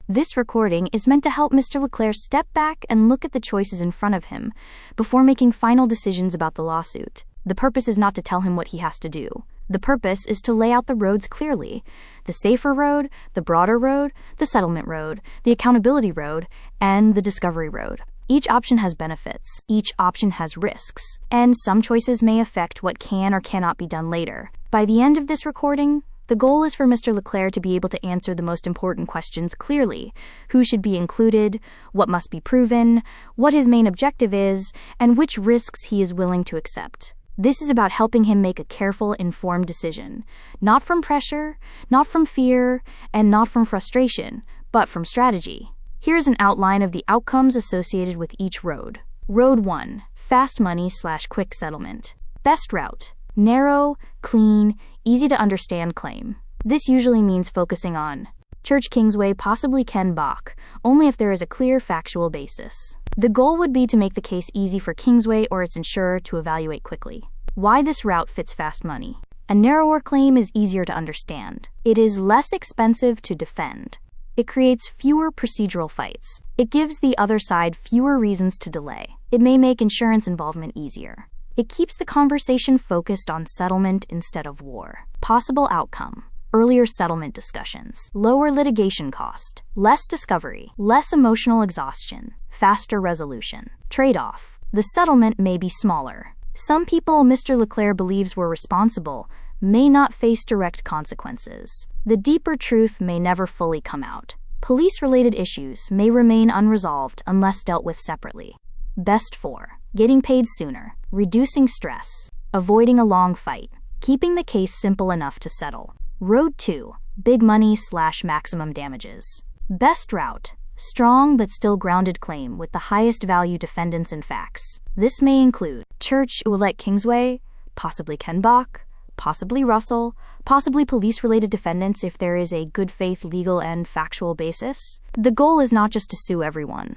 This recording is meant to help Mr. Leclerc step back and look at the choices in front of him before making final decisions about the lawsuit. The purpose is not to tell him what he has to do. The purpose is to lay out the roads clearly: the safer road, the broader road, the settlement road, the accountability road, and the discovery road. Each option has benefits, each option has risks, and some choices may affect what can or cannot be done later. By the end of this recording, the goal is for Mr. Leclerc to be able to answer the most important questions clearly: who should be included, what must be proven, what his main objective is, and which risks he is willing to accept. This is about helping him make a careful, informed decision, not from pressure, not from fear, and not from frustration, but from strategy. Here's an outline of the outcomes associated with each road. Road 1. Fast money/quick settlement. Best route: narrow, clean, easy to understand claim. This usually means focusing on Church Kingsway, possibly Ken Bach, only if there is a clear factual basis. The goal would be to make the case easy for Kingsway or its insurer to evaluate quickly. Why this route fits fast money. A narrower claim is easier to understand. It is less expensive to defend. It creates fewer procedural fights. It gives the other side fewer reasons to delay. It may make insurance involvement easier. It keeps the conversation focused on settlement instead of war. Possible outcome: earlier settlement discussions, lower litigation cost, less discovery, less emotional exhaustion, faster resolution. Trade-off: the settlement may be smaller. Some people Mr. Leclerc believes were responsible may not face direct consequences. The deeper truth may never fully come out. Police-related issues may remain unresolved unless dealt with separately. Best 4. Getting paid sooner, reducing stress, avoiding a long fight, keeping the case simple enough to settle. Road 2. Big money/maximum damages. Best route: strong but still grounded claim with the highest value defendants and facts. This may include Church Ouellette Kingsway, possibly Ken Bach, possibly Russell, possibly police-related defendants if there is a good faith legal and factual basis. The goal is not just to sue everyone.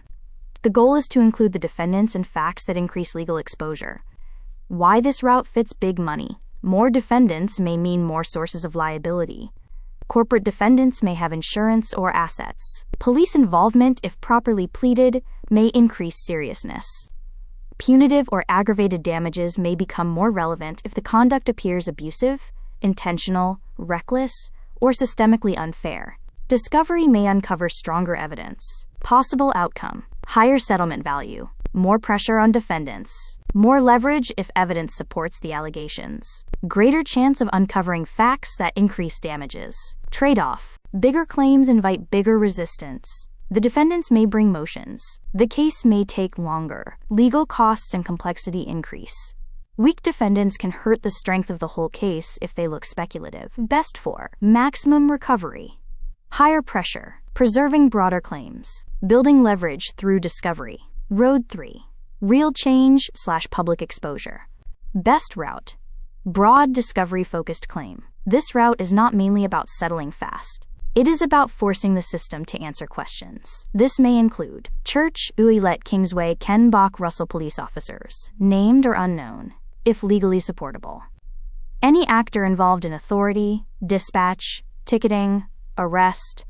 The goal is to include the defendants and facts that increase legal exposure. Why this route fits big money. More defendants may mean more sources of liability. Corporate defendants may have insurance or assets. Police involvement, if properly pleaded, may increase seriousness. Punitive or aggravated damages may become more relevant if the conduct appears abusive, intentional, reckless, or systemically unfair. Discovery may uncover stronger evidence. Possible outcome: higher settlement value, more pressure on defendants, more leverage if evidence supports the allegations, greater chance of uncovering facts that increase damages. Trade-off: bigger claims invite bigger resistance. The defendants may bring motions. The case may take longer. Legal costs and complexity increase. Weak defendants can hurt the strength of the whole case if they look speculative. Best 4. Maximum recovery. Higher pressure, preserving broader claims, building leverage through discovery. Road 3. Real change/public exposure. Best route: broad discovery-focused claim. This route is not mainly about settling fast. It is about forcing the system to answer questions. This may include Church Ouellette Kingsway Ken Bach Russell police officers, named or unknown, if legally supportable. Any actor involved in authority, dispatch, ticketing, arrest,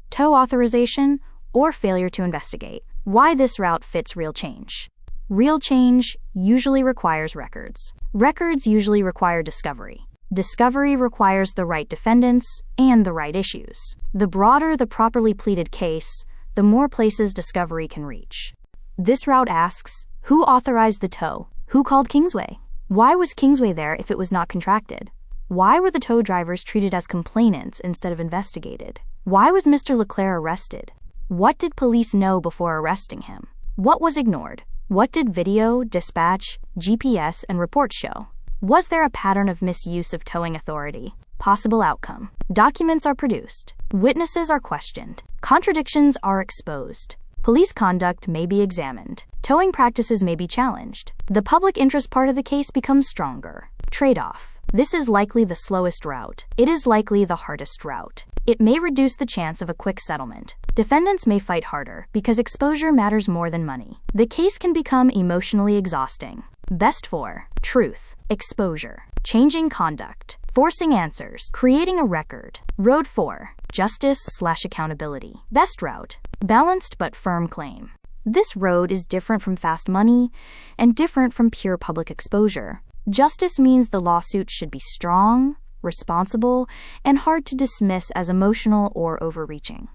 tow authorization, or failure to investigate. Why this route fits real change. Real change usually requires records. Records usually require discovery. Discovery requires the right defendants and the right issues. The broader the properly pleaded case, the more places discovery can reach. This route asks, who authorized the tow? Who called Kingsway? Why was Kingsway there if it was not contracted? Why were the tow drivers treated as complainants instead of investigated? Why was Mr. Leclerc arrested? What did police know before arresting him? What was ignored? What did video, dispatch, GPS, and reports show? Was there a pattern of misuse of towing authority? Possible outcome: documents are produced. Witnesses are questioned. Contradictions are exposed. Police conduct may be examined. Towing practices may be challenged. The public interest part of the case becomes stronger. Trade-off: this is likely the slowest route. It is likely the hardest route. It may reduce the chance of a quick settlement. Defendants may fight harder because exposure matters more than money. The case can become emotionally exhausting. Best 4. Truth, exposure, changing conduct, forcing answers, creating a record. Road 4. Justice/accountability. Best route. Balanced but firm claim. This road is different from fast money and different from pure public exposure. Justice means the lawsuit should be strong, responsible, and hard to dismiss as emotional or overreaching.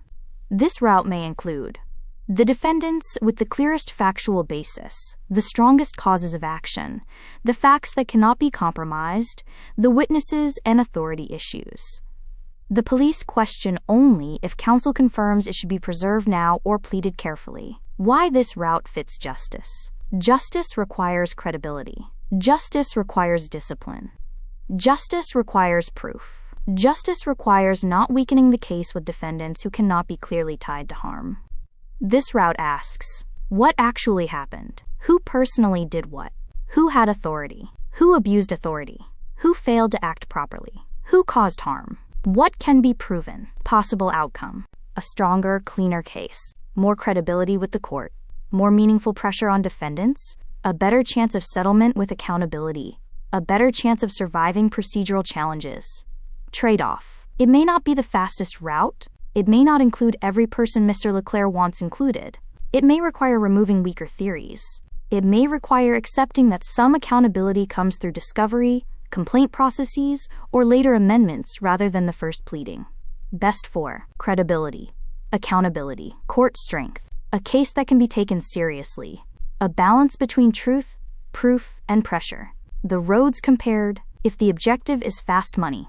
This route may include the defendants with the clearest factual basis, the strongest causes of action, the facts that cannot be compromised, the witnesses and authority issues. The police question only if counsel confirms it should be preserved now or pleaded carefully. Why this route fits justice. Justice requires credibility. Justice requires discipline. Justice requires proof. Justice requires not weakening the case with defendants who cannot be clearly tied to harm. This route asks, what actually happened? Who personally did what? Who had authority? Who abused authority? Who failed to act properly? Who caused harm? What can be proven? Possible outcome. A stronger, cleaner case. More credibility with the court. More meaningful pressure on defendants. A better chance of settlement with accountability. A better chance of surviving procedural challenges. Trade-off. It may not be the fastest route. It may not include every person Mr. LeClaire wants included. It may require removing weaker theories. It may require accepting that some accountability comes through discovery, complaint processes, or later amendments rather than the first pleading. Best for credibility, accountability, court strength, a case that can be taken seriously, a balance between truth, proof, and pressure. The roads compared. If the objective is fast money,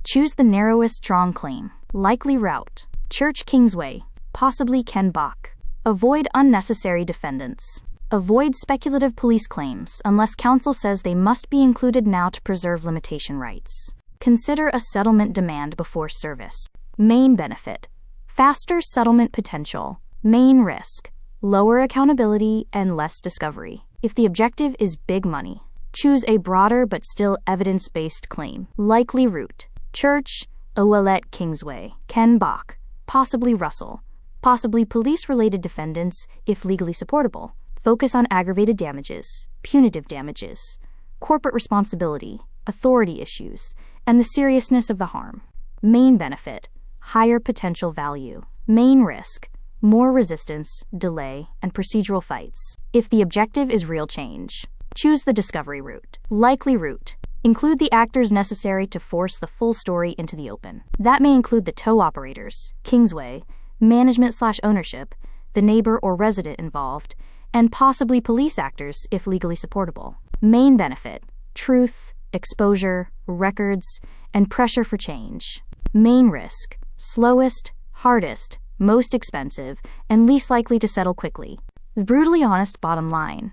choose the narrowest strong claim. Likely route. Church Kingsway, possibly Ken Bach. Avoid unnecessary defendants. Avoid speculative police claims unless counsel says they must be included now to preserve limitation rights. Consider a settlement demand before service. Main benefit. Faster settlement potential. Main risk. Lower accountability and less discovery. If the objective is big money, choose a broader but still evidence-based claim. Likely route. Church, Ouellette Kingsway, Ken Bach, possibly Russell, possibly police-related defendants if legally supportable. Focus on aggravated damages, punitive damages, corporate responsibility, authority issues, and the seriousness of the harm. Main benefit, higher potential value. Main risk, more resistance, delay, and procedural fights. If the objective is real change, choose the discovery route. Likely route. Include the actors necessary to force the full story into the open. That may include the tow operators, Kingsway, management/ownership, the neighbor or resident involved, and possibly police actors if legally supportable. Main benefit, truth, exposure, records, and pressure for change. Main risk, slowest, hardest, most expensive, and least likely to settle quickly. The brutally honest bottom line.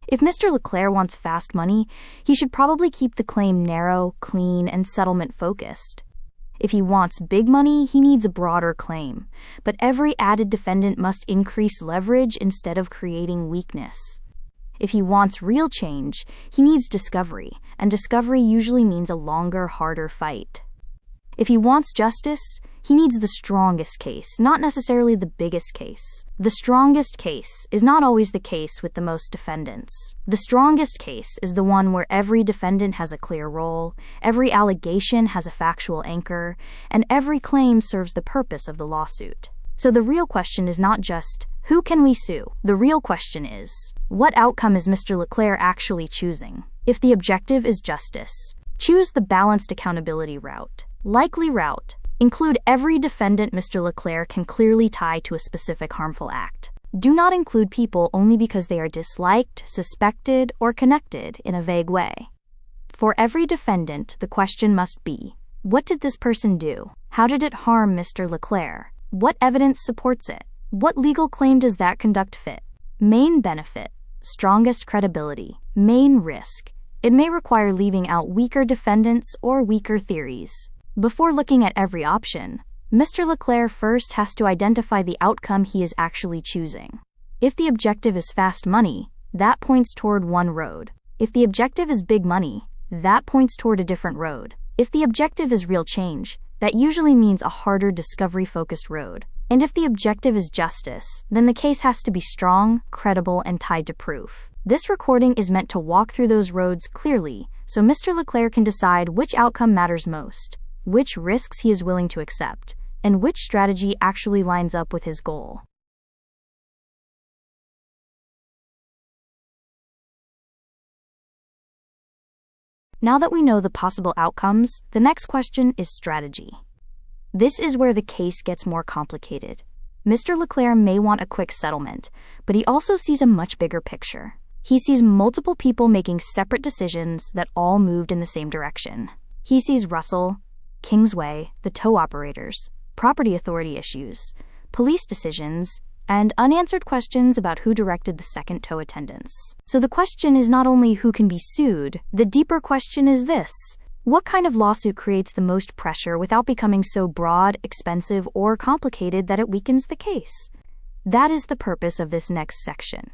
If Mr. LeClaire wants fast money, he should probably keep the claim narrow, clean, and settlement-focused. If he wants big money, he needs a broader claim. But every added defendant must increase leverage instead of creating weakness. If he wants real change, he needs discovery, and discovery usually means a longer, harder fight. If he wants justice, he needs the strongest case, not necessarily the biggest case. The strongest case is not always the case with the most defendants. The strongest case is the one where every defendant has a clear role, every allegation has a factual anchor, and every claim serves the purpose of the lawsuit. So the real question is not just, who can we sue? The real question is, what outcome is Mr. LeClaire actually choosing? If the objective is justice, choose the balanced accountability route. Likely route. Include every defendant Mr. LeClaire can clearly tie to a specific harmful act. Do not include people only because they are disliked, suspected, or connected in a vague way. For every defendant, the question must be, what did this person do? How did it harm Mr. LeClaire? What evidence supports it? What legal claim does that conduct fit? Main benefit. Strongest credibility. Main risk. It may require leaving out weaker defendants or weaker theories. Before looking at every option, Mr. LeClaire first has to identify the outcome he is actually choosing. If the objective is fast money, that points toward one road. If the objective is big money, that points toward a different road. If the objective is real change, that usually means a harder discovery-focused road. And if the objective is justice, then the case has to be strong, credible, and tied to proof. This recording is meant to walk through those roads clearly, so Mr. LeClaire can decide which outcome matters most, which risks he is willing to accept, and which strategy actually lines up with his goal. Now that we know the possible outcomes, the next question is strategy. This is where the case gets more complicated. Mr. Leclerc may want a quick settlement, but he also sees a much bigger picture. He sees multiple people making separate decisions that all moved in the same direction. He sees Russell, Kingsway, the tow operators, property authority issues, police decisions, and unanswered questions about who directed the second tow attendants. So the question is not only who can be sued, the deeper question is this: what kind of lawsuit creates the most pressure without becoming so broad, expensive, or complicated that it weakens the case? That is the purpose of this next section.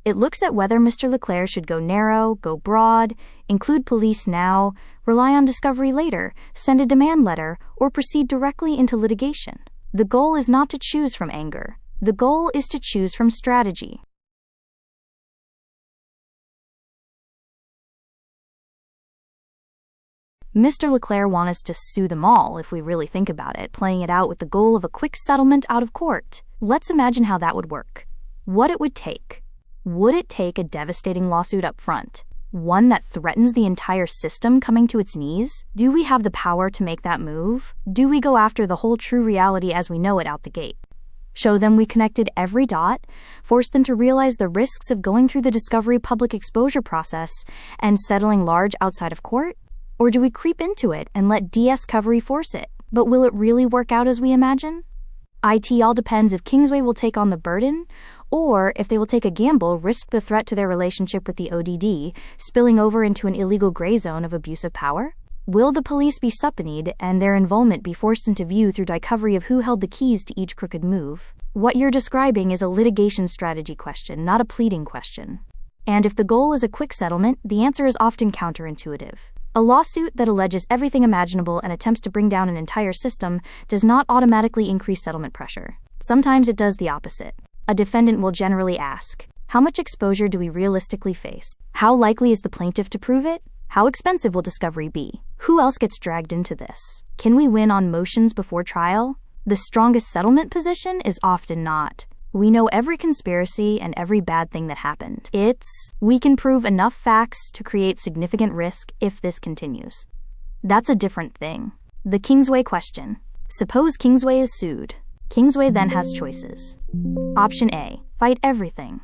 It looks at whether Mr. Leclerc should go narrow, go broad, include police now, rely on discovery later, send a demand letter, or proceed directly into litigation. The goal is not to choose from anger. The goal is to choose from strategy. Mr. Leclerc wants us to sue them all, if we really think about it, playing it out with the goal of a quick settlement out of court. Let's imagine how that would work. What it would take. Would it take a devastating lawsuit up front? One that threatens the entire system coming to its knees? Do we have the power to make that move? Do we go after the whole true reality as we know it out the gate? Show them we connected every dot, force them to realize the risks of going through the discovery public exposure process and settling large outside of court? Or do we creep into it and let discovery force it? But will it really work out as we imagine? It all depends if Kingsway will take on the burden, or if they will take a gamble, risk the threat to their relationship with the ODD, spilling over into an illegal gray zone of abuse of power? Will the police be subpoenaed and their involvement be forced into view through discovery of who held the keys to each crooked move? What you're describing is a litigation strategy question, not a pleading question. And if the goal is a quick settlement, the answer is often counterintuitive. A lawsuit that alleges everything imaginable and attempts to bring down an entire system does not automatically increase settlement pressure. Sometimes it does the opposite. A defendant will generally ask, how much exposure do we realistically face? How likely is the plaintiff to prove it? How expensive will discovery be? Who else gets dragged into this? Can we win on motions before trial? The strongest settlement position is often not, we know every conspiracy and every bad thing that happened. It's, we can prove enough facts to create significant risk if this continues. That's a different thing. The Kingsway question. Suppose Kingsway is sued. Kingsway then has choices. Option A, fight everything.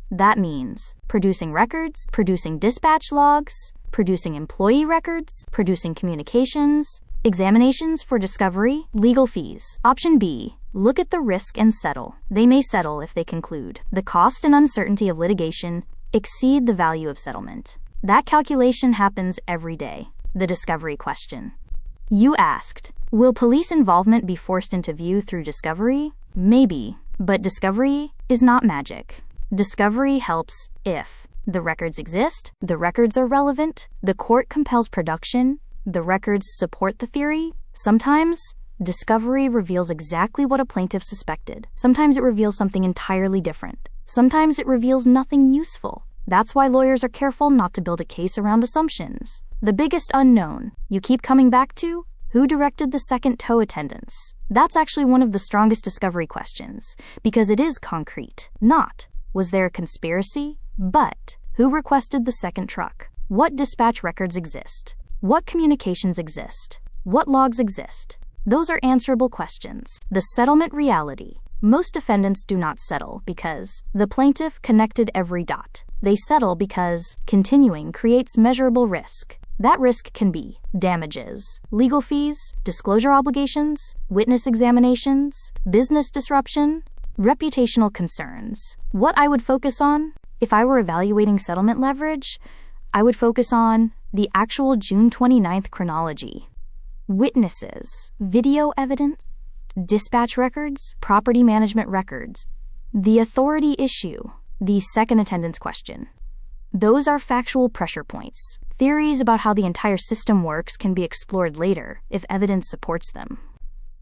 That means producing records, producing dispatch logs, producing employee records, producing communications, examinations for discovery, legal fees. Option B, look at the risk and settle. They may settle if they conclude the cost and uncertainty of litigation exceed the value of settlement. That calculation happens every day. The discovery question. You asked, will police involvement be forced into view through discovery? Maybe, but discovery is not magic. Discovery helps if the records exist, the records are relevant, the court compels production, the records support the theory. Sometimes, discovery reveals exactly what a plaintiff suspected. Sometimes it reveals something entirely different. Sometimes it reveals nothing useful. That's why lawyers are careful not to build a case around assumptions. The biggest unknown you keep coming back to? Who directed the second tow attendants? That's actually one of the strongest discovery questions, because it is concrete. Not, was there a conspiracy? But, who requested the second truck? What dispatch records exist? What communications exist? What logs exist? Those are answerable questions. The settlement reality. Most defendants do not settle because the plaintiff connected every dot. They settle because continuing creates measurable risk. That risk can be damages, legal fees, disclosure obligations, witness examinations, business disruption, reputational concerns. What I would focus on, if I were evaluating settlement leverage, I would focus on the actual June 29th chronology. Witnesses, video evidence, dispatch records, property management records, the authority issue, the second attendance question. Those are factual pressure points. Theories about how the entire system works can be explored later if evidence supports them.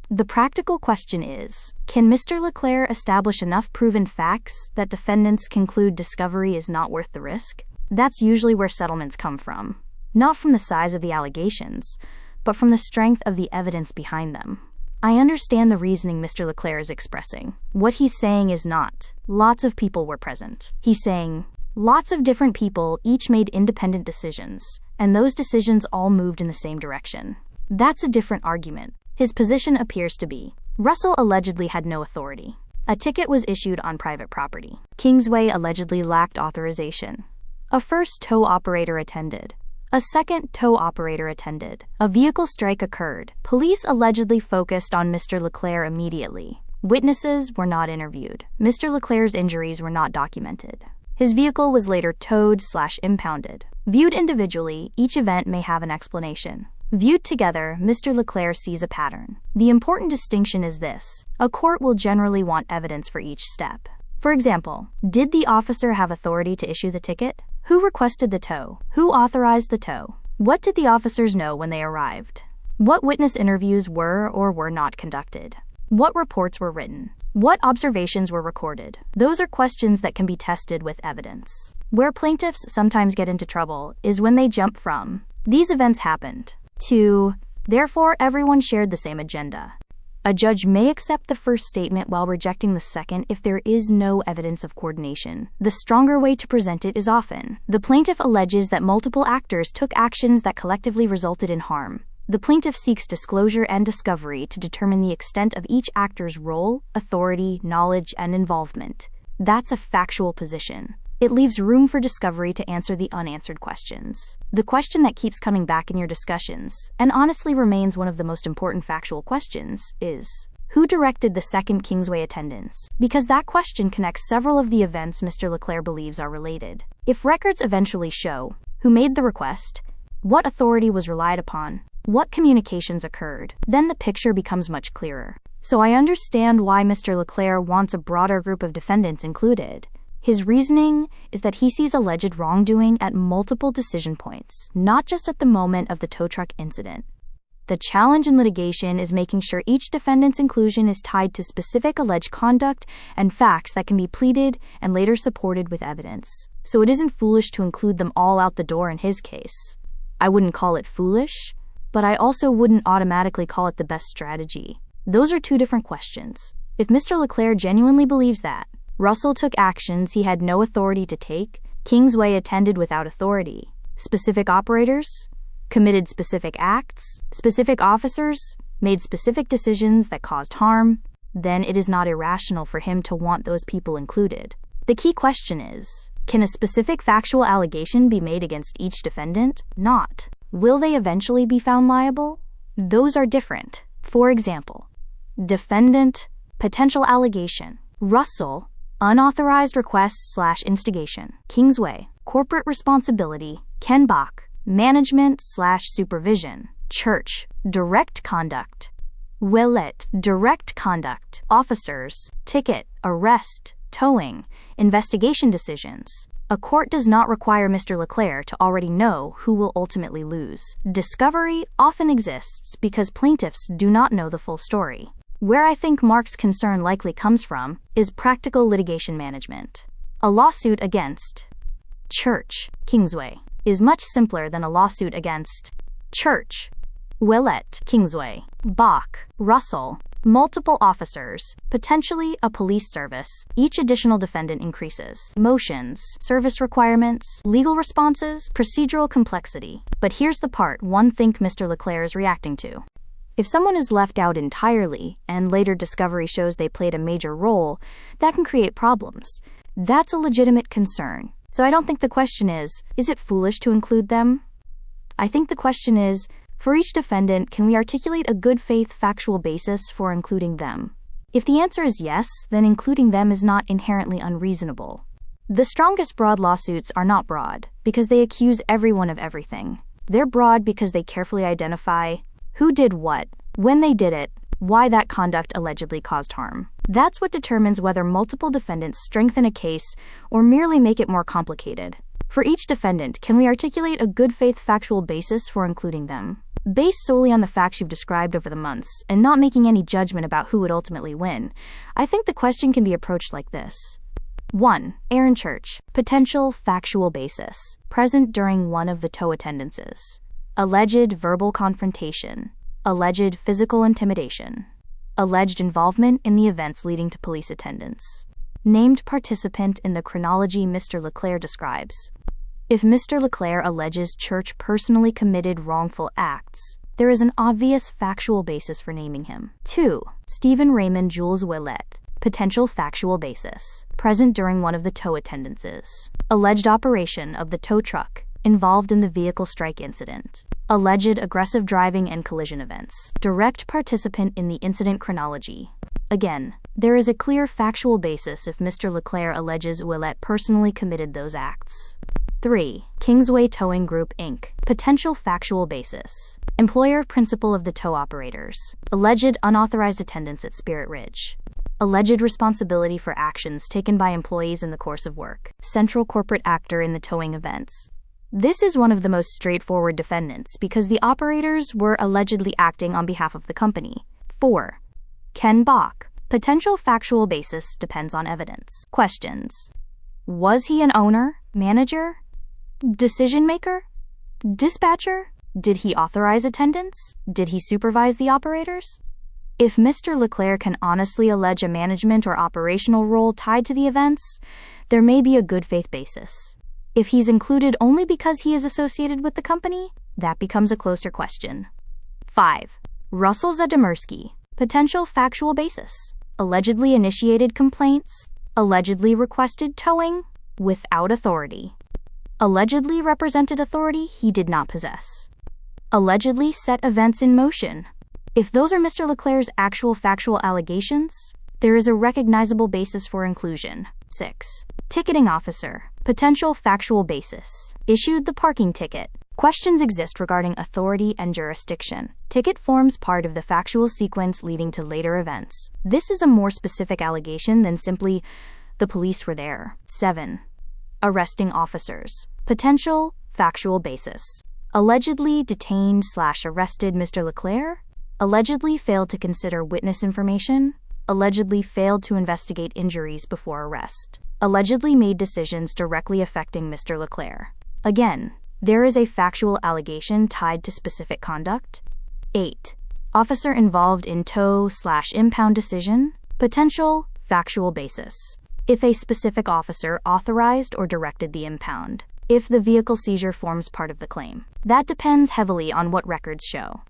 The practical question is, can Mr. Leclerc establish enough proven facts that defendants conclude discovery is not worth the risk? That's usually where settlements come from. Not from the size of the allegations, but from the strength of the evidence behind them. I understand the reasoning Mr. Leclerc is expressing. What he's saying is not, lots of people were present. He's saying, lots of different people each made independent decisions, and those decisions all moved in the same direction. That's a different argument. His position appears to be, Russell allegedly had no authority. A ticket was issued on private property. Kingsway allegedly lacked authorization. A first tow operator attended. A second tow operator attended. A vehicle strike occurred. Police allegedly focused on Mr. Leclerc immediately. Witnesses were not interviewed. Mr. Leclerc's injuries were not documented. His vehicle was later towed/impounded. Viewed individually, each event may have an explanation. Viewed together, Mr. Leclerc sees a pattern. The important distinction is this: a court will generally want evidence for each step. For example, did the officer have authority to issue the ticket? Who requested the tow? Who authorized the tow? What did the officers know when they arrived? What witness interviews were or were not conducted? What reports were written? What observations were recorded? Those are questions that can be tested with evidence. Where plaintiffs sometimes get into trouble is when they jump from, these events happened, to, therefore everyone shared the same agenda. A judge may accept the first statement while rejecting the second if there is no evidence of coordination. The stronger way to present it is often, the plaintiff alleges that multiple actors took actions that collectively resulted in harm. The plaintiff seeks disclosure and discovery to determine the extent of each actor's role, authority, knowledge, and involvement. That's a factual position. It leaves room for discovery to answer the unanswered questions. The question that keeps coming back in your discussions, and honestly remains one of the most important factual questions, is, who directed the second Kingsway attendance? Because that question connects several of the events Mr. Leclerc believes are related. If records eventually show who made the request, what authority was relied upon, what communications occurred, then the picture becomes much clearer. So I understand why Mr. Leclerc wants a broader group of defendants included. His reasoning is that he sees alleged wrongdoing at multiple decision points, not just at the moment of the tow truck incident. The challenge in litigation is making sure each defendant's inclusion is tied to specific alleged conduct and facts that can be pleaded and later supported with evidence. So it isn't foolish to include them all out the door in his case. I wouldn't call it foolish, but I also wouldn't automatically call it the best strategy. Those are two different questions. If Mr. Leclerc genuinely believes that Russell took actions he had no authority to take, Kingsway attended without authority, specific operators committed specific acts, specific officers made specific decisions that caused harm, then it is not irrational for him to want those people included. The key question is, can a specific factual allegation be made against each defendant? Not. Will they eventually be found liable? Those are different. For example, defendant, potential allegation, Russell, unauthorized request/instigation, Kingsway, corporate responsibility, Kenbach, management/supervision, Church, direct conduct, Willett, direct conduct, officers, ticket, arrest, towing, investigation decisions. A court does not require Mr. Leclerc to already know who will ultimately lose. Discovery often exists because plaintiffs do not know the full story. Where I think Mark's concern likely comes from is practical litigation management. A lawsuit against Church, Kingsway, is much simpler than a lawsuit against Church, Willett, Kingsway, Bach, Russell, multiple officers, potentially a police service. Each additional defendant increases motions, service requirements, legal responses, procedural complexity. But here's the part one think Mr. Leclerc is reacting to. If someone is left out entirely, and later discovery shows they played a major role, that can create problems. That's a legitimate concern. So I don't think the question is it foolish to include them? I think the question is, for each defendant, can we articulate a good faith factual basis for including them? If the answer is yes, then including them is not inherently unreasonable. The strongest broad lawsuits are not broad because they accuse everyone of everything. They're broad because they carefully identify who did what, when they did it, why that conduct allegedly caused harm. That's what determines whether multiple defendants strengthen a case or merely make it more complicated. For each defendant, can we articulate a good faith factual basis for including them? Based solely on the facts you've described over the months and not making any judgment about who would ultimately win, I think the question can be approached like this. 1. Aaron Church, potential factual basis, present during one of the tow attendances. Alleged verbal confrontation. Alleged physical intimidation. Alleged involvement in the events leading to police attendance. Named participant in the chronology Mr. Leclerc describes. If Mr. Leclerc alleges Church personally committed wrongful acts, there is an obvious factual basis for naming him. 2. Stephen Raymond Jules Ouellet. Potential factual basis. Present during one of the tow attendances. Alleged operation of the tow truck. Involved in the vehicle strike incident. Alleged aggressive driving and collision events. Direct participant in the incident chronology. Again, there is a clear factual basis if Mr. Leclerc alleges Ouellet personally committed those acts. 3. Kingsway Towing Group, Inc. Potential factual basis. Employer principal of the tow operators. Alleged unauthorized attendance at Spirit Ridge. Alleged responsibility for actions taken by employees in the course of work. Central corporate actor in the towing events. This is one of the most straightforward defendants because the operators were allegedly acting on behalf of the company. 4. Ken Bach. Potential factual basis depends on evidence. Questions. Was he an owner, manager, decision maker, dispatcher? Did he authorize attendance? Did he supervise the operators? If Mr. Leclerc can honestly allege a management or operational role tied to the events, there may be a good faith basis. If he's included only because he is associated with the company, that becomes a closer question. 5. Russell Zademirski. Potential factual basis. Allegedly initiated complaints. Allegedly requested towing without authority. Allegedly represented authority he did not possess. Allegedly set events in motion. If those are Mr. Leclerc's actual factual allegations, there is a recognizable basis for inclusion. 6. Ticketing officer. Potential factual basis. Issued the parking ticket. Questions exist regarding authority and jurisdiction. Ticket forms part of the factual sequence leading to later events. This is a more specific allegation than simply, the police were there. 7. Arresting officers. Potential factual basis. Allegedly detained/arrested Mr. Leclerc. Allegedly failed to consider witness information. Allegedly failed to investigate injuries before arrest. Allegedly made decisions directly affecting Mr. Leclerc. Again, there is a factual allegation tied to specific conduct. 8. Officer involved in tow/impound decision. Potential factual basis. If a specific officer authorized or directed the impound. If the vehicle seizure forms part of the claim. That depends heavily on what records show.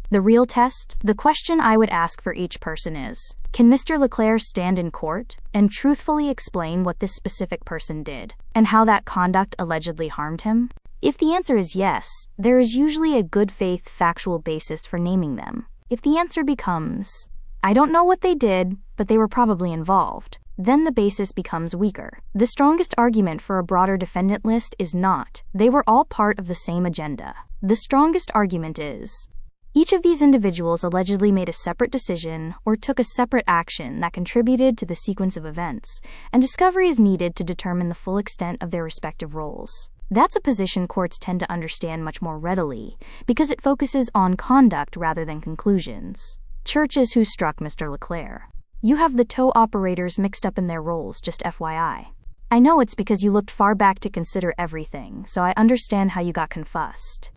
The real test, the question I would ask for each person is, can Mr. Leclerc stand in court and truthfully explain what this specific person did and how that conduct allegedly harmed him? If the answer is yes, there is usually a good faith factual basis for naming them. If the answer becomes, I don't know what they did, but they were probably involved, then the basis becomes weaker. The strongest argument for a broader defendant list is not, they were all part of the same agenda. The strongest argument is, each of these individuals allegedly made a separate decision or took a separate action that contributed to the sequence of events, and discovery is needed to determine the full extent of their respective roles. That's a position courts tend to understand much more readily, because it focuses on conduct rather than conclusions. Churches who struck Mr. Leclerc. You have the tow operators mixed up in their roles, just FYI. I know it's because you looked far back to consider everything, so I understand how you got confussed.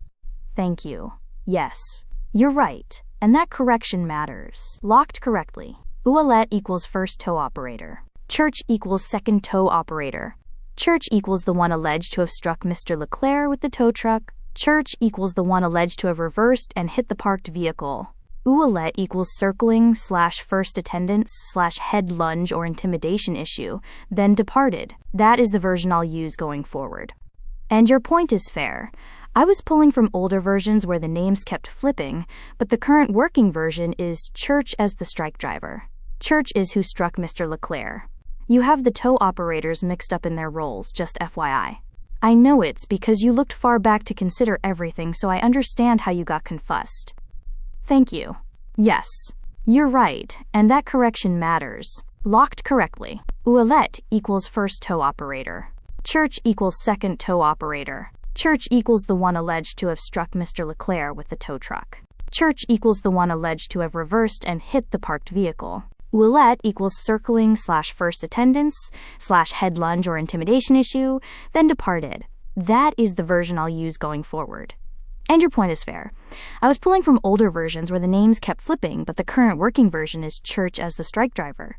Thank you. Yes. You're right, and that correction matters. Locked correctly. Ouellet equals first tow operator. Church equals second tow operator. Church equals the one alleged to have struck Mr. Leclerc with the tow truck. Church equals the one alleged to have reversed and hit the parked vehicle. Ouellet equals circling/first attendance/head lunge or intimidation issue, then departed. That is the version I'll use going forward. And your point is fair. I was pulling from older versions where the names kept flipping, but the current working version is Church as the strike driver. Church is who struck Mr. Leclerc. You have the tow operators mixed up in their roles, just FYI. I know it's because you looked far back to consider everything, so I understand how you got confussed. Thank you. Yes, you're right, and that correction matters. Locked correctly. Ouellet equals first tow operator. Church equals second tow operator. Church equals the one alleged to have struck Mr. Leclerc with the tow truck. Church equals the one alleged to have reversed and hit the parked vehicle. Ouellet equals circling/first attendance/head lunge or intimidation issue, then departed. That is the version I'll use going forward. And your point is fair. I was pulling from older versions where the names kept flipping, but the current working version is Church as the strike driver.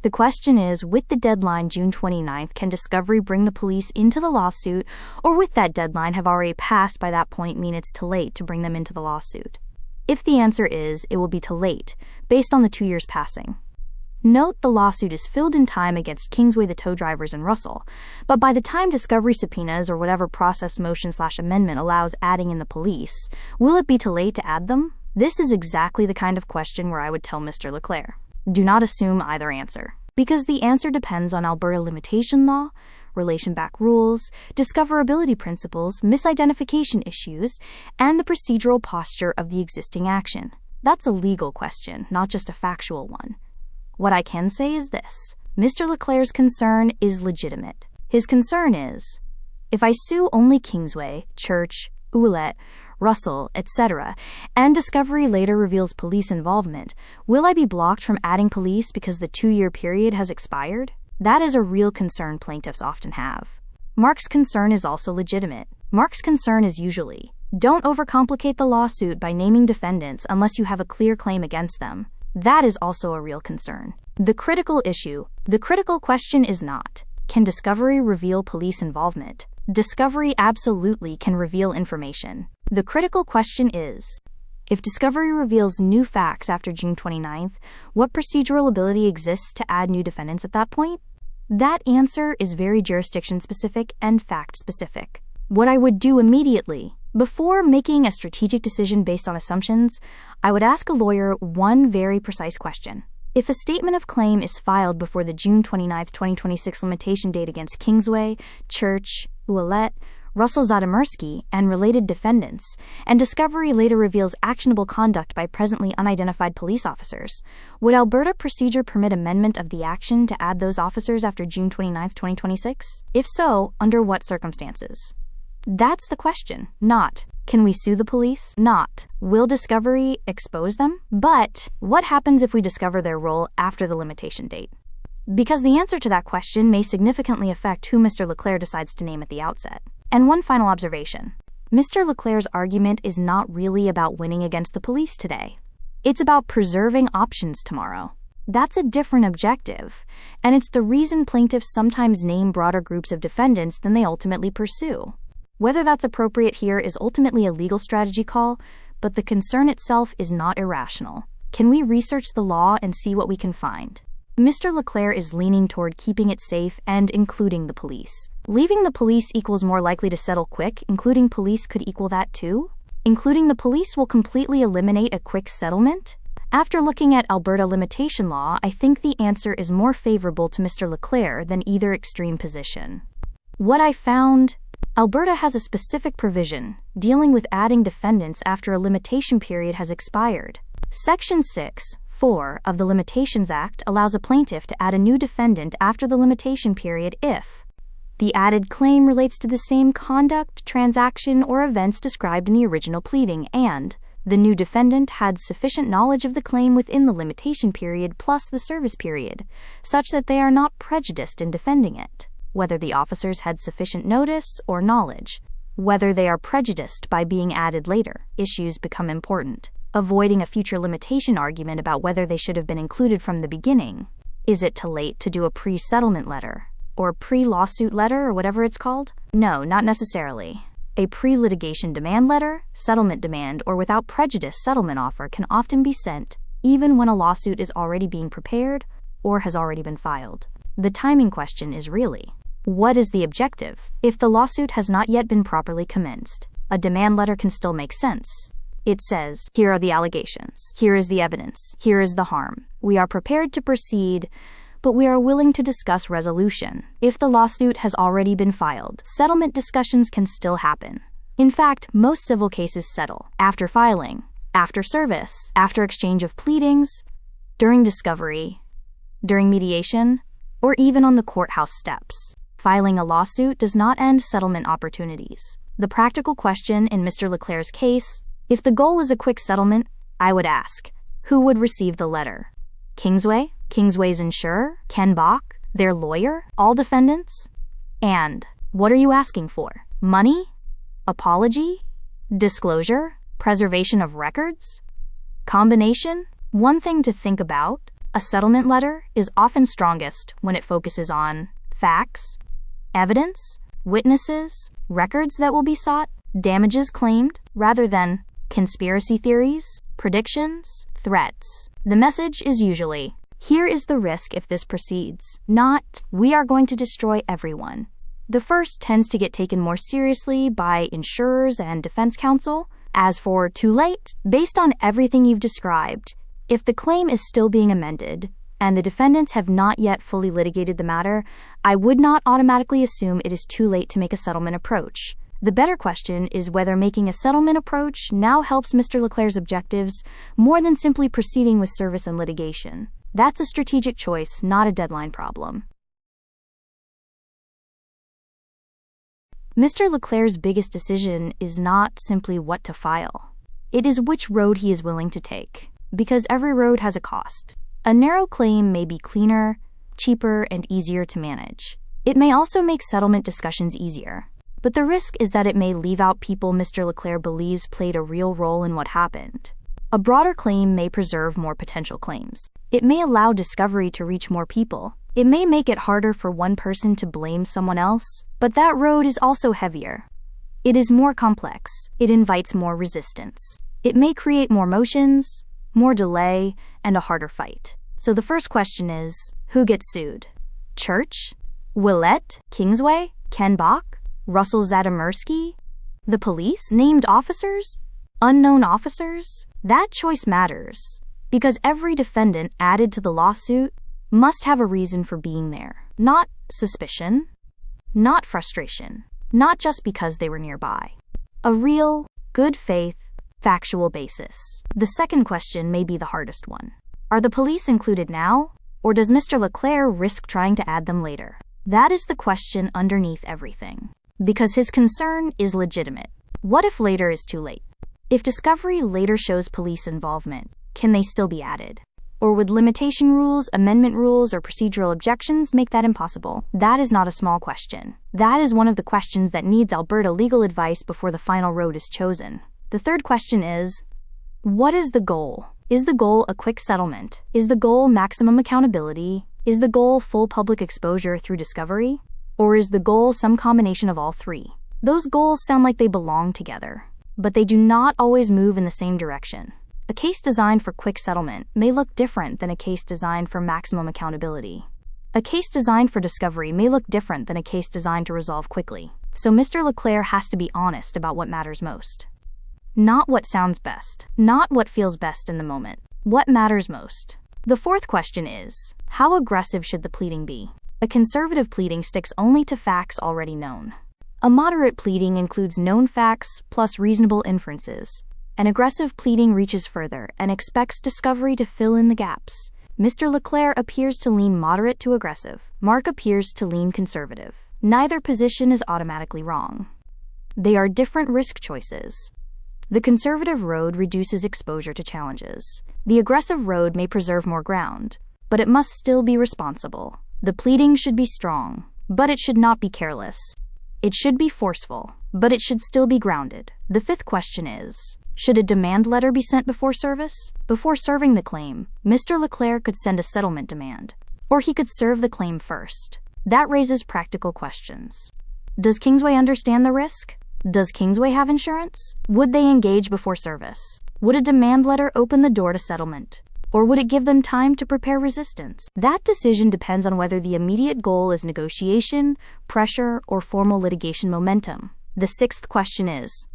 The question is, with the deadline June 29th, can Discovery bring the police into the lawsuit, or with that deadline have already passed by that point mean it's too late to bring them into the lawsuit? If the answer is, it will be too late, based on the 2 years passing. Note the lawsuit is filled in time against Kingsway, the tow drivers, and Russell, but by the time Discovery subpoenas or whatever process motion/amendment allows adding in the police, will it be too late to add them? This is exactly the kind of question where I would tell Mr. LeClaire, do not assume either answer, because the answer depends on Alberta limitation law, relation back rules, discoverability principles, misidentification issues, and the procedural posture of the existing action. That's a legal question, not just a factual one. What I can say is this: Mr. LeClaire's concern is legitimate. His concern is, if I sue only Kingsway, Church, Ouellette, Russell, etc., and Discovery later reveals police involvement, will I be blocked from adding police because the 2-year period has expired? That is a real concern plaintiffs often have. Mark's concern is also legitimate. Mark's concern is usually, don't overcomplicate the lawsuit by naming defendants unless you have a clear claim against them. That is also a real concern. The critical question is not, can Discovery reveal police involvement? Discovery absolutely can reveal information. The critical question is, if Discovery reveals new facts after June 29th, what procedural ability exists to add new defendants at that point? That answer is very jurisdiction-specific and fact-specific. What I would do immediately, before making a strategic decision based on assumptions, I would ask a lawyer one very precise question. If a statement of claim is filed before the June 29, 2026 limitation date against Kingsway, Church, Ouellette, Russell Zadomirski, and related defendants, and Discovery later reveals actionable conduct by presently unidentified police officers, would Alberta procedure permit amendment of the action to add those officers after June 29, 2026? If so, under what circumstances? That's the question, not, can we sue the police? Not, will Discovery expose them? But, what happens if we discover their role after the limitation date? Because the answer to that question may significantly affect who Mr. LeClaire decides to name at the outset. And one final observation. Mr. LeClaire's argument is not really about winning against the police today. It's about preserving options tomorrow. That's a different objective, and it's the reason plaintiffs sometimes name broader groups of defendants than they ultimately pursue. Whether that's appropriate here is ultimately a legal strategy call, but the concern itself is not irrational. Can we research the law and see what we can find? Mr. LeClaire is leaning toward keeping it safe and including the police. Leaving the police equals more likely to settle quick. Including police could equal that too? Including the police will completely eliminate a quick settlement? After looking at Alberta limitation law, I think the answer is more favorable to Mr. LeClaire than either extreme position. What I found, Alberta has a specific provision dealing with adding defendants after a limitation period has expired. Section 6(4) of the Limitations Act allows a plaintiff to add a new defendant after the limitation period if the added claim relates to the same conduct, transaction, or events described in the original pleading, and the new defendant had sufficient knowledge of the claim within the limitation period plus the service period, such that they are not prejudiced in defending it. Whether the officers had sufficient notice or knowledge, whether they are prejudiced by being added later, issues become important. Avoiding a future limitation argument about whether they should have been included from the beginning. Is it too late to do a pre-settlement letter? Or pre-lawsuit letter, or whatever it's called? No, not necessarily. A pre-litigation demand letter, settlement demand, or without prejudice settlement offer can often be sent, even when a lawsuit is already being prepared or has already been filed. The timing question is really, what is the objective? If the lawsuit has not yet been properly commenced, a demand letter can still make sense. It says, here are the allegations, here is the evidence, here is the harm. We are prepared to proceed, but we are willing to discuss resolution. If the lawsuit has already been filed, settlement discussions can still happen. In fact, most civil cases settle after filing, after service, after exchange of pleadings, during discovery, during mediation, or even on the courthouse steps. Filing a lawsuit does not end settlement opportunities. The practical question in Mr. LeClaire's case, if the goal is a quick settlement, I would ask, who would receive the letter? Kingsway? Kingsway's insurer? Ken Bach? Their lawyer? All defendants? And what are you asking for? Money? Apology? Disclosure? Preservation of records? Combination? One thing to think about: a settlement letter is often strongest when it focuses on facts, evidence, witnesses, records that will be sought, damages claimed, rather than conspiracy theories, predictions, threats. The message is usually, here is the risk if this proceeds, not, we are going to destroy everyone. The first tends to get taken more seriously by insurers and defense counsel. As for too late, based on everything you've described, if the claim is still being amended and the defendants have not yet fully litigated the matter, I would not automatically assume it is too late to make a settlement approach. The better question is whether making a settlement approach now helps Mr. Leclerc's objectives more than simply proceeding with service and litigation. That's a strategic choice, not a deadline problem. Mr. Leclerc's biggest decision is not simply what to file. It is which road he is willing to take, because every road has a cost. A narrow claim may be cleaner, cheaper, and easier to manage. It may also make settlement discussions easier. But the risk is that it may leave out people Mr. Leclerc believes played a real role in what happened. A broader claim may preserve more potential claims. It may allow discovery to reach more people. It may make it harder for one person to blame someone else, but that road is also heavier. It is more complex. It invites more resistance. It may create more motions, more delay, and a harder fight. So the first question is, who gets sued? Church? Willett? Kingsway? Ken Bach? Russell Zadamersky? The police? Named officers? Unknown officers? That choice matters, because every defendant added to the lawsuit must have a reason for being there. Not suspicion, not frustration, not just because they were nearby. A real, good faith, factual basis. The second question may be the hardest one. Are the police included now, or does Mr. Leclerc risk trying to add them later? That is the question underneath everything. Because his concern is legitimate. What if later is too late? If discovery later shows police involvement, can they still be added? Or would limitation rules, amendment rules, or procedural objections make that impossible? That is not a small question. That is one of the questions that needs Alberta legal advice before the final road is chosen. The third question is, what is the goal? Is the goal a quick settlement? Is the goal maximum accountability? Is the goal full public exposure through discovery? Or is the goal some combination of all three? Those goals sound like they belong together, but they do not always move in the same direction. A case designed for quick settlement may look different than a case designed for maximum accountability. A case designed for discovery may look different than a case designed to resolve quickly. So Mr. Leclerc has to be honest about what matters most. Not what sounds best, not what feels best in the moment. What matters most? The fourth question is, how aggressive should the pleading be? A conservative pleading sticks only to facts already known. A moderate pleading includes known facts plus reasonable inferences. An aggressive pleading reaches further and expects discovery to fill in the gaps. Mr. Leclerc appears to lean moderate to aggressive. Mark appears to lean conservative. Neither position is automatically wrong. They are different risk choices. The conservative road reduces exposure to challenges. The aggressive road may preserve more ground, but it must still be responsible. The pleading should be strong, but it should not be careless. It should be forceful, but it should still be grounded. The fifth question is, should a demand letter be sent before service? Before serving the claim, Mr. Leclerc could send a settlement demand, or he could serve the claim first. That raises practical questions. Does Kingsway understand the risk? Does Kingsway have insurance? Would they engage before service? Would a demand letter open the door to settlement? Or would it give them time to prepare resistance? That decision depends on whether the immediate goal is negotiation, pressure, or formal litigation momentum. The sixth question is,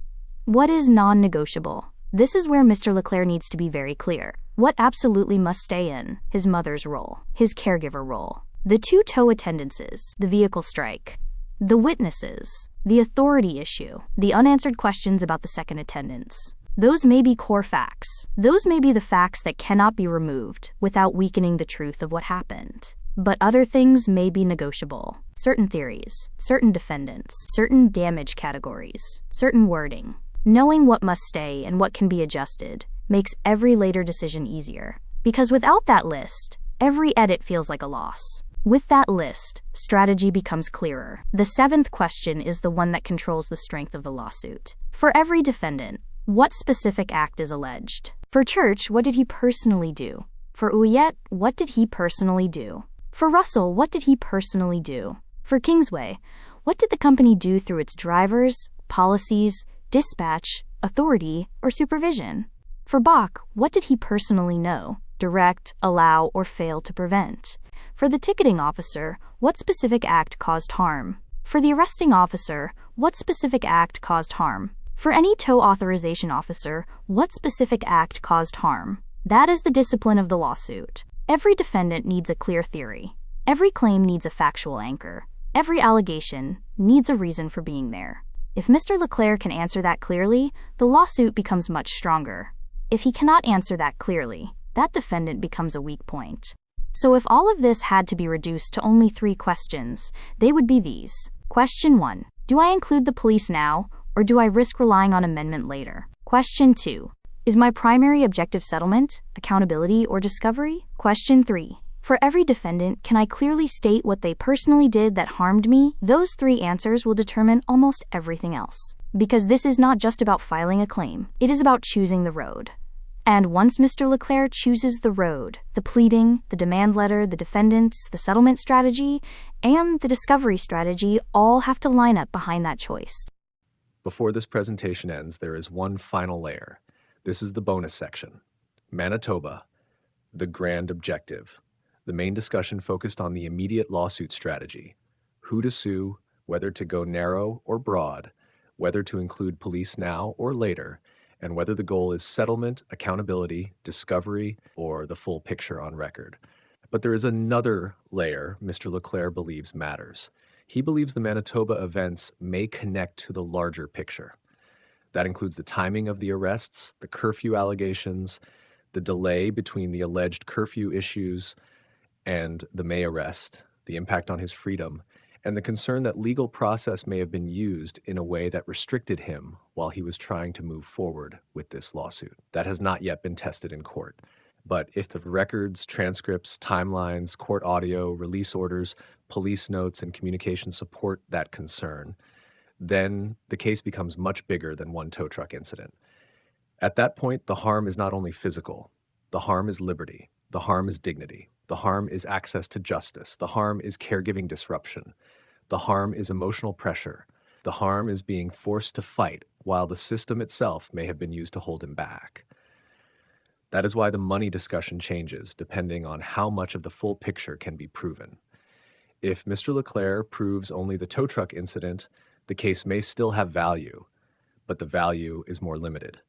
what is non-negotiable? This is where Mr. Leclerc needs to be very clear. What absolutely must stay in? His mother's role, his caregiver role, the two tow attendances, the vehicle strike, the witnesses, the authority issue, the unanswered questions about the second attendance. Those may be core facts. Those may be the facts that cannot be removed without weakening the truth of what happened. But other things may be negotiable. Certain theories, certain defendants, certain damage categories, certain wording. Knowing what must stay and what can be adjusted makes every later decision easier. Because without that list, every edit feels like a loss. With that list, strategy becomes clearer. The seventh question is the one that controls the strength of the lawsuit. For every defendant, what specific act is alleged? For Church, what did he personally do? For Ouellette, what did he personally do? For Russell, what did he personally do? For Kingsway, what did the company do through its drivers, policies, dispatch, authority, or supervision? For Bach, what did he personally know, direct, allow, or fail to prevent? For the ticketing officer, what specific act caused harm? For the arresting officer, what specific act caused harm? For any tow authorization officer, what specific act caused harm? That is the discipline of the lawsuit. Every defendant needs a clear theory. Every claim needs a factual anchor. Every allegation needs a reason for being there. If Mr. Leclerc can answer that clearly, the lawsuit becomes much stronger. If he cannot answer that clearly, that defendant becomes a weak point. So if all of this had to be reduced to only 3 questions, they would be these. Question 1. Do I include the police now, or do I risk relying on amendment later? Question 2. Is my primary objective settlement, accountability, or discovery? Question 3. For every defendant, can I clearly state what they personally did that harmed me? Those 3 answers will determine almost everything else. Because this is not just about filing a claim, it is about choosing the road. And once Mr. Leclerc chooses the road, the pleading, the demand letter, the defendants, the settlement strategy, and the discovery strategy all have to line up behind that choice. Before this presentation ends, there is one final layer. This is the bonus section. Manitoba, the grand objective. The main discussion focused on the immediate lawsuit strategy. Who to sue, whether to go narrow or broad, whether to include police now or later, and whether the goal is settlement, accountability, discovery, or the full picture on record. But there is another layer Mr. Leclerc believes matters. He believes the Manitoba events may connect to the larger picture. That includes the timing of the arrests, the curfew allegations, the delay between the alleged curfew issues and the May arrest, the impact on his freedom, and the concern that legal process may have been used in a way that restricted him while he was trying to move forward with this lawsuit. That has not yet been tested in court. But if the records, transcripts, timelines, court audio, release orders, police notes, and communication support that concern, then the case becomes much bigger than one tow truck incident. At that point, the harm is not only physical. The harm is liberty. The harm is dignity. The harm is access to justice. The harm is caregiving disruption. The harm is emotional pressure. The harm is being forced to fight while the system itself may have been used to hold him back. That is why the money discussion changes depending on how much of the full picture can be proven. If Mr. Leclerc proves only the tow truck incident, the case may still have value, but the value is more limited.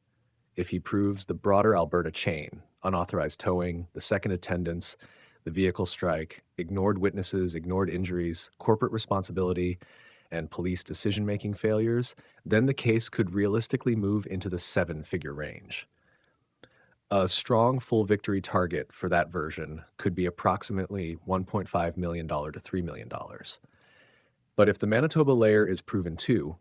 If he proves the broader Alberta chain, unauthorized towing, the second attendance, the vehicle strike, ignored witnesses, ignored injuries, corporate responsibility, and police decision-making failures, then the case could realistically move into the 7-figure range. A strong full victory target for that version could be approximately $1.5 million to $3 million. But if the Manitoba layer is proven too,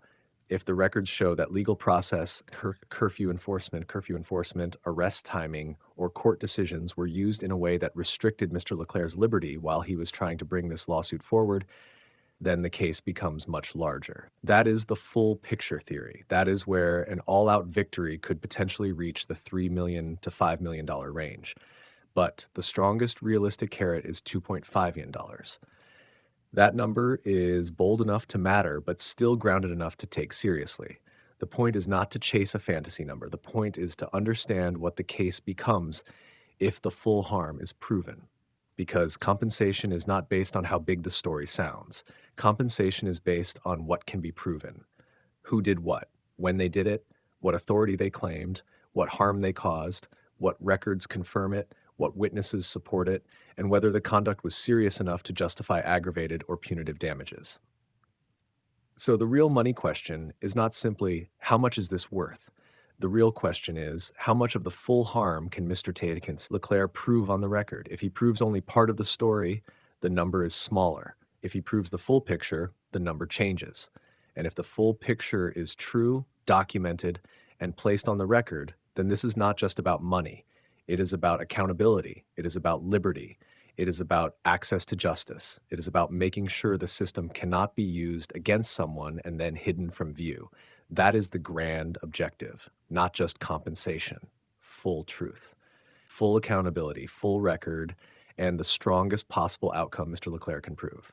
if the records show that legal process, curfew enforcement, arrest timing, or court decisions were used in a way that restricted Mr. Leclerc's liberty while he was trying to bring this lawsuit forward, then the case becomes much larger. That is the full picture theory. That is where an all-out victory could potentially reach the $3 million to $5 million range. But the strongest realistic carrot is $2.5 million. That number is bold enough to matter, but still grounded enough to take seriously. The point is not to chase a fantasy number. The point is to understand what the case becomes if the full harm is proven. Because compensation is not based on how big the story sounds. Compensation is based on what can be proven. Who did what, when they did it, what authority they claimed, what harm they caused, what records confirm it, what witnesses support it, and whether the conduct was serious enough to justify aggravated or punitive damages. So the real money question is not simply, how much is this worth? The real question is, how much of the full harm can Mr. Tékens Leclerc prove on the record? If he proves only part of the story, the number is smaller. If he proves the full picture, the number changes. And if the full picture is true, documented, and placed on the record, then this is not just about money. It is about accountability. It is about liberty. It is about access to justice. It is about making sure the system cannot be used against someone and then hidden from view. That is the grand objective, not just compensation, full truth, full accountability, full record, and the strongest possible outcome Mr. Leclerc can prove.